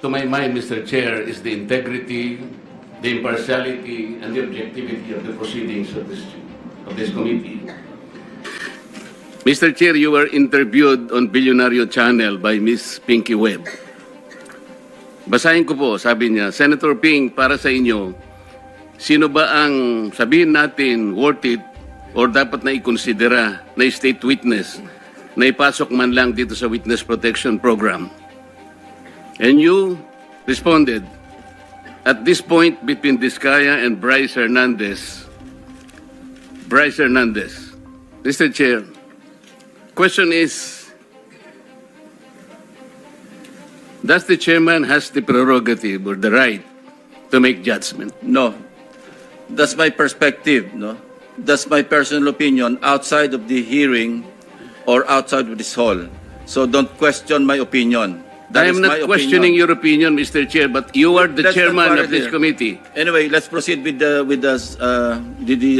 to my mind, Mr. Chair, is the integrity, the impartiality, and the objectivity of the proceedings of this committee. Mr. Chair, you were interviewed on Billionario Channel by Miss Pinky Webb. Basahin ko po, sabi niya, Senator Ping, para sa inyo, sino ba ang sabihin natin worth it or dapat na ikonsidera na state witness na ipasok man lang dito sa Witness Protection Program? And you responded, at this point between Diskaya and Bryce Hernandez, Mr. Chair, question is, does the chairman has the prerogative or the right to make judgment? No. That's my perspective, no? That's my personal opinion outside of the hearing or outside of this hall. So don't question my opinion. I am not questioning your opinion, Mr. Chair, but you are the chairman of this committee. Anyway, let's proceed with the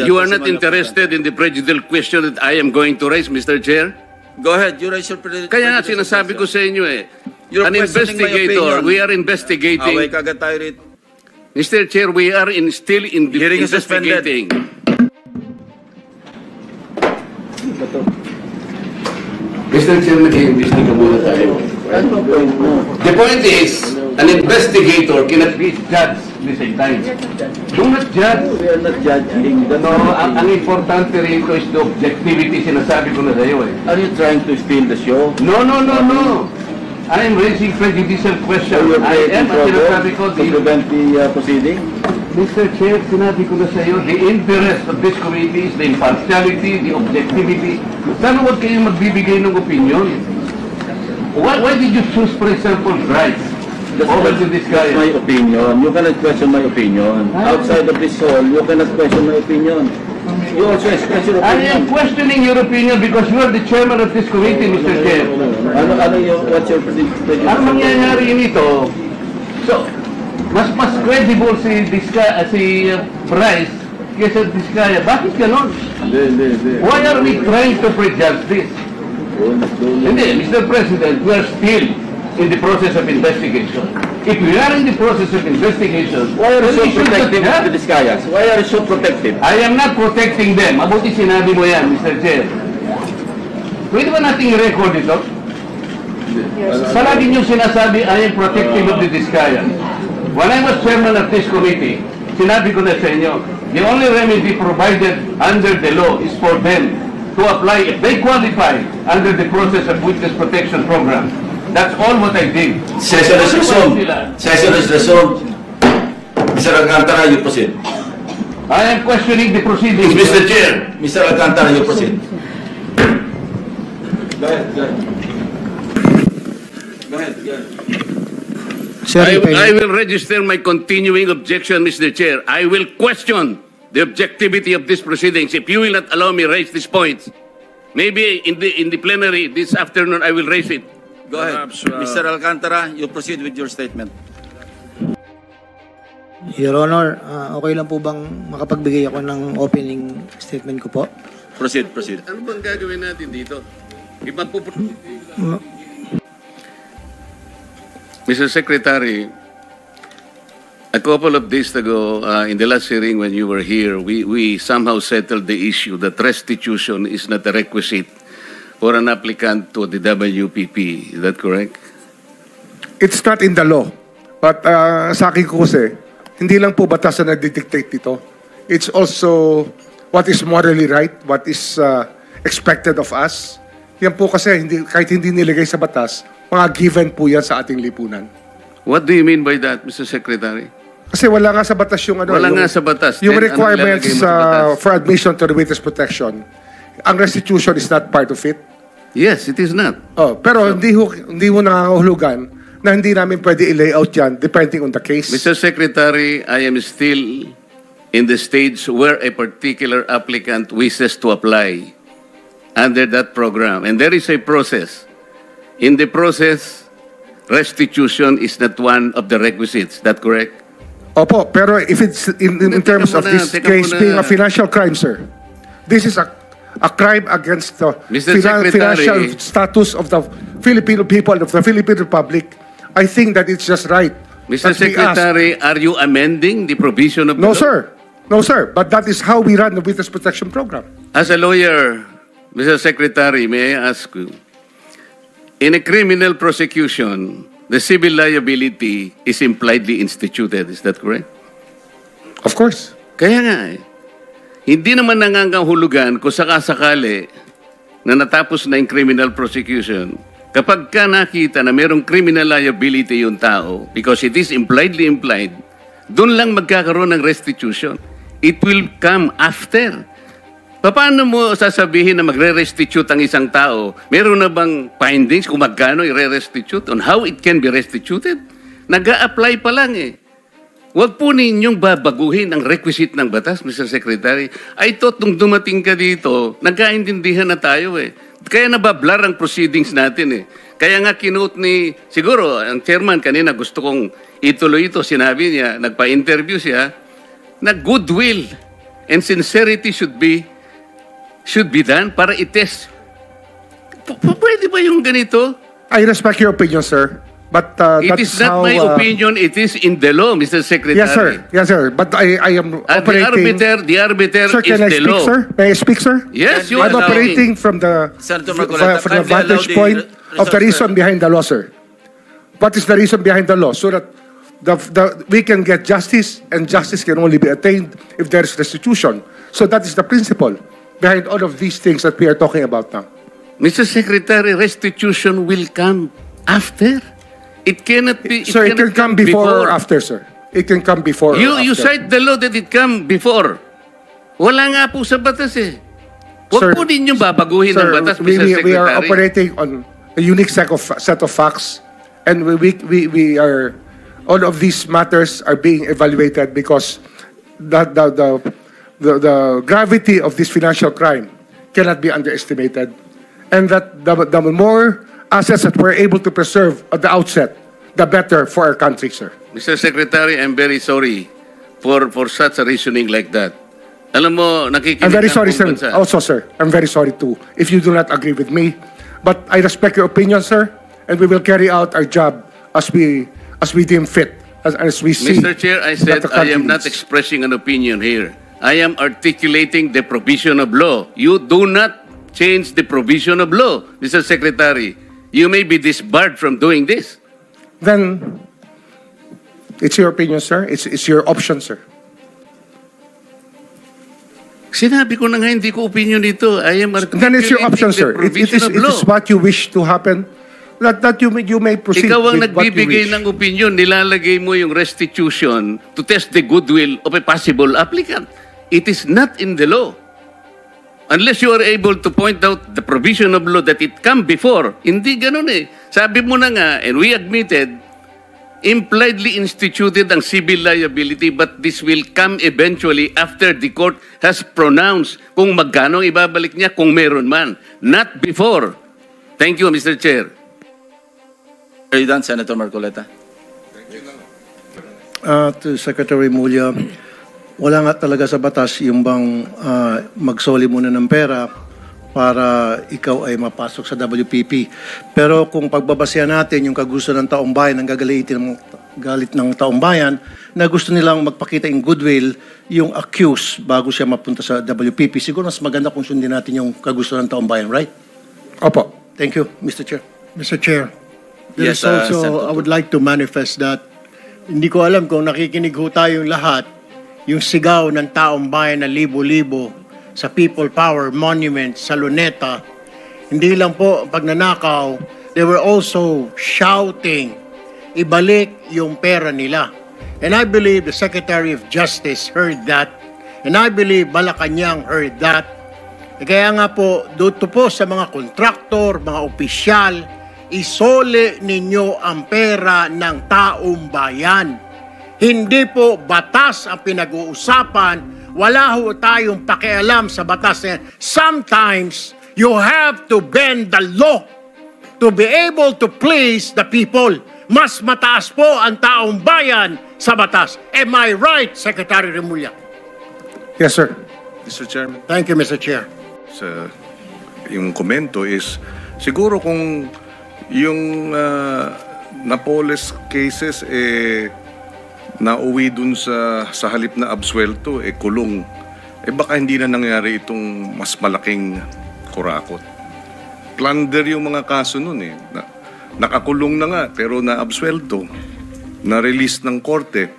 You are not interested in the prejudicial question that I am going to raise, Mr. Chair? Go ahead, you raise your prejudicial Kaya nga sinasabi ko sa inyo eh. You're An questioning my investigator, opinion. we are investigating. Away kagad tayo rito. Mr. Chair, we are still in the Hearing is suspended. investigating. Mr. Chair, nag-iimbestiga muna tayo. The point is, an investigator cannot be judged at the same time. Do not judge. We are not judging. No, ang importante rito is the objectivity, sinasabi ko na sa iyo eh. Are you trying to steal the show? No. I am raising prejudicial question. I am, sinasabi ko, to prevent the proceeding? Mr. Chair, sinabi ko na sa iyo, the interest of this committee is the impartiality, the objectivity. Sana huwag kayong magbibigay ng opinion. Why did you choose, for example, Bryce over to this guy? That's my opinion. You cannot question my opinion. Outside of this hall, you cannot question my opinion. You also express your I opinion. am questioning your opinion because you are the chairman of this committee, Mr. Chair. What's your prediction? Ang mangyayari nito, so, mas credible si Bryce kaysa Diskaya. Bakit ganon? Why are we trying to prejudge this? Hindi, Mr. President, we are still in the process of investigation. If we are in the process of investigation, Why are you so then we should protective not- of the Discayas? Why are you so protective? I am not protecting them. Mabuti sinabi mo yan, Mr. Chair. Pwede ba nating i-record ito? Sa lagi nyo sinasabi, I am protective of the Discayas. When I was chairman of this committee, sinabi ko na sa inyo, the only remedy provided under the law is for them to apply if they qualify under the process of Witness Protection Program. That's all what I did. Session is resumed. Session is resumed. Mr. Alcantara, you proceed. I am questioning the proceedings. Mr. Chair. Mr. Alcantara, you proceed. Go ahead. Sir, I will register my continuing objection, Mr. Chair. I will question the objectivity of these proceedings. If you will not allow me raise these points, maybe in the plenary this afternoon I will raise it. Go ahead. Mr. Alcantara, you proceed with your statement. Your Honor, okay lang po bang makapagbigay ako ng opening statement ko po? Proceed. Ano bang gagawin natin dito? Mr. Secretary, a couple of days ago, in the last hearing when you were here, we somehow settled the issue that restitution is not a requisite for an applicant to the WPP. Is that correct? It's not in the law. But sa akin ko kasi, hindi lang po batas na nagdidictate dito. It's also what is morally right, what is expected of us. Yan po kasi, kahit hindi nilagay sa batas, mga given po yan sa ating lipunan. What do you mean by that, Mr. Secretary? Kasi wala nga sa batas yung ano. Wala nga sa batas. Yung Then, requirements ano ilalagay mo sa batas? for admission to the witness protection. Ang restitution is not part of it. Yes, it is not. Oh, pero hindi mo nangangahulugan na hindi namin pwede i-layout yan depending on the case. Mr. Secretary, I am still in the stage where a particular applicant wishes to apply under that program. And there is a process. In the process, restitution is not one of the requisites. Is that correct? Opo, pero if it's in terms of this case being a financial crime, sir, this is a crime against the Mr. Secretary, financial status of the Filipino people of the Philippine Republic I think that it's just right. Mr. that we ask- Secretary, are you amending the provision of the No, law? sir. No, sir. But that is how we run the Witness Protection Program. As a lawyer, Mr. Secretary, may I ask you, in a criminal prosecution, the civil liability is impliedly instituted. Is that correct? Of course. Kaya nga hindi naman nangangahulugan kung sakasakali na natapos na yung criminal prosecution, kapag ka nakita na merong criminal liability yung tao, because it is impliedly implied, doon lang magkakaroon ng restitution. It will come after. Paano mo sasabihin na magre-restitute ang isang tao? Meron na bang findings kung magkano i-restitute on how it can be restituted? Nag-a-apply pa lang eh. Huwag po ninyong babaguhin ang requisite ng batas, Mr. Secretary. I thought nung dumating ka dito, nagkaintindihan na tayo eh. Kaya nabablar ang proceedings natin eh. Kaya nga kinote ni, siguro, ang chairman kanina gusto kong ituloy ito, sinabi niya, nagpa-interview siya, na goodwill and sincerity should be done para i-test. Pwede ba yung ganito? I respect your opinion, sir. But It that's is not how, my opinion, it is in the law, Mr. Secretary. Yes, sir. Yes, sir. But I am And operating... the arbiter Sir, is can I the speak, law. sir? May I speak, sir? Yes, you I'm are operating from the Senator Marcoleta, from the kindly allow vantage the point of the resource reason behind the law, sir. What is the reason behind the law? So that we can get justice, and justice can only be attained if there is restitution. So that is the principle behind all of these things that we are talking about now. Mr. Secretary, restitution will come after. It cannot be. Sir, it can cannot come before or after, sir. It can come before or You after. cite the law that it come before. Wala nga po sa batas eh. Sir, Huwag po ninyong babaguhin ang batas, Mr. Secretary. we are operating on a unique set of facts, and we are all of these matters are being evaluated because the gravity of this financial crime cannot be underestimated, and that the more assets that we're able to preserve at the outset, the better for our country, sir. Mr. Secretary, I'm very sorry for such a reasoning like that. Alam mo, nakikinig I'm very ang sorry, sir. buong bansa. Also, sir, I'm very sorry too if you do not agree with me. But I respect your opinion, sir, and we will carry out our job as we deem fit, as we see. Mr. Chair, I said that the I am country not needs. expressing an opinion here. I am articulating the provision of law. You do not change the provision of law, Mr. Secretary. You may be disbarred from doing this. Then it's your opinion, sir. It's your option, sir. Sinabi ko na nga hindi ko opinion dito. I am articulating Then it's your option, sir. the provision of It law. is what you wish to happen. That you may proceed Ikaw ang with what you nagbibigay wish. ng opinion, nilalagay mo yung restitution to test the goodwill of a possible applicant. It is not in the law. Unless you are able to point out the provision of law that it come before. Hindi ganun eh. Sabi mo na nga, and we admitted, impliedly instituted ang civil liability, but this will come eventually after the court has pronounced kung magkano ang ibabalik niya kung meron man. Not before. Thank you, Mr. Chair. Are you done, Senator Marcoleta? To Secretary Mulya, wala nga talaga sa batas yung bang magsoli muna ng pera para ikaw ay mapasok sa WPP. Pero kung pagbabasehan natin yung kagusto ng taong bayan, ang galit ng taong bayan, na gusto nilang magpakita in goodwill yung accused bago siya mapunta sa WPP, siguro mas maganda kung sundin natin yung kagusto ng taong bayan, right? Opo. Thank you, Mr. Chair. Mr. Chair, there Yes, is also, Senator. I would like to manifest that hindi ko alam kung nakikinig ho tayong lahat, yung sigaw ng taong bayan na libo-libo sa People Power Monument sa Luneta, hindi lang po pagnanakaw, they were also shouting, ibalik yung pera nila. And I believe the Secretary of Justice heard that, and I believe Malacanang heard that. Kaya nga po, dito po sa mga kontraktor, mga opisyal, isole ninyo ang pera ng taong bayan. Hindi po batas ang pinag-uusapan. Wala ho tayong pakialam sa batas. Sometimes, you have to bend the law to be able to please the people. Mas mataas po ang taong bayan sa batas. Am I right, Secretary Remulla? Yes, sir. Mr. Chairman, Thank you, Mr. Chair. yung komento is, siguro kung yung Napoles cases, nauwi dun sa halip na absuelto, kulong. Baka hindi na nangyari itong mas malaking kurakot. Plunder yung mga kaso nun nakakulong na nga, pero na-absuelto. Na-release ng korte.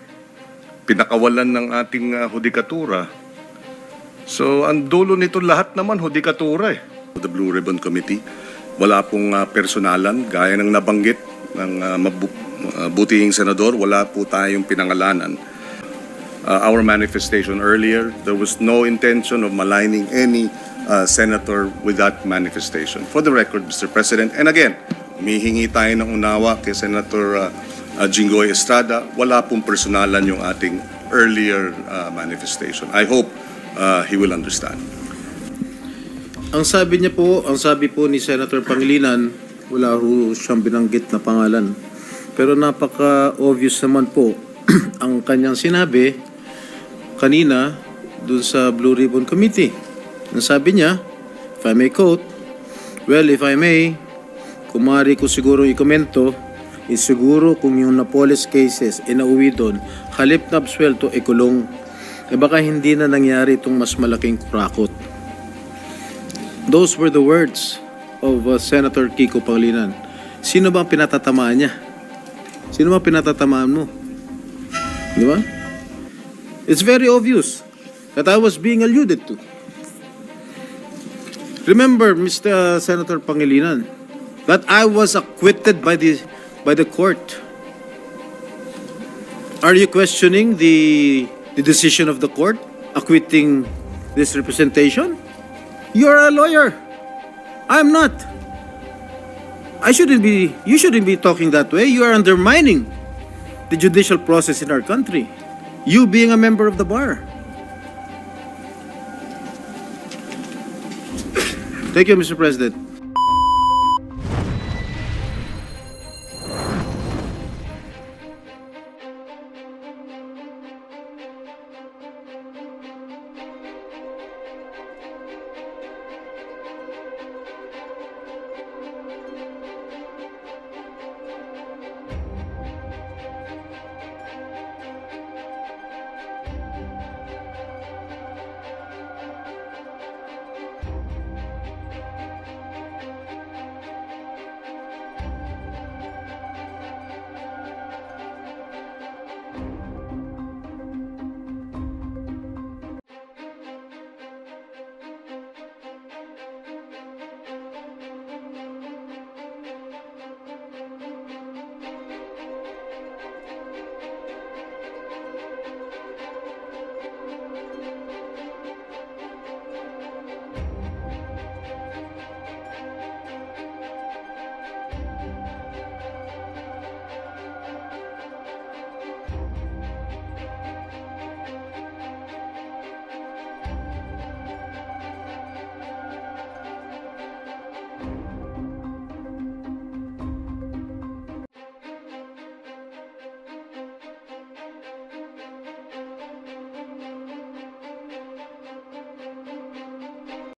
Pinakawalan ng ating hudikatura. So, ang dulo nito lahat naman, hudikatura The Blue Ribbon Committee, wala pong personalan, gaya ng nabanggit ng butihing senador, wala po tayong pinangalanan. Our manifestation earlier, there was no intention of maligning any senator with that manifestation. For the record, Mr. President, and again, humihingi tayo ng unawa kay Senator Jinggoy Estrada, wala pong personalan yung ating earlier manifestation. I hope he will understand. Ang sabi po ni Senator Pangilinan, wala ho siyang binanggit na pangalan. Pero napaka-obvious naman po ang kanyang sinabi kanina dun sa Blue Ribbon Committee. Ang sabi niya, if I may quote, well, if I may, kung maaari ko siguro ikomento, siguro kung yung Napoles cases nauwi doon, halip na absuelto, kulong, baka hindi na nangyari itong mas malaking kurakot. Those were the words of Senator Kiko Pangilinan. Sino ba ang pinatatamaan niya? Sino ba pinatatamaan mo? Di ba? It's very obvious that I was being alluded to. Remember, Mr. Senator Pangilinan, that I was acquitted by the court. Are you questioning the decision of the court acquitting this representation? You're a lawyer. I'm not. You shouldn't be talking that way. You are undermining the judicial process in our country. You being a member of the bar. Thank you, Mr. President.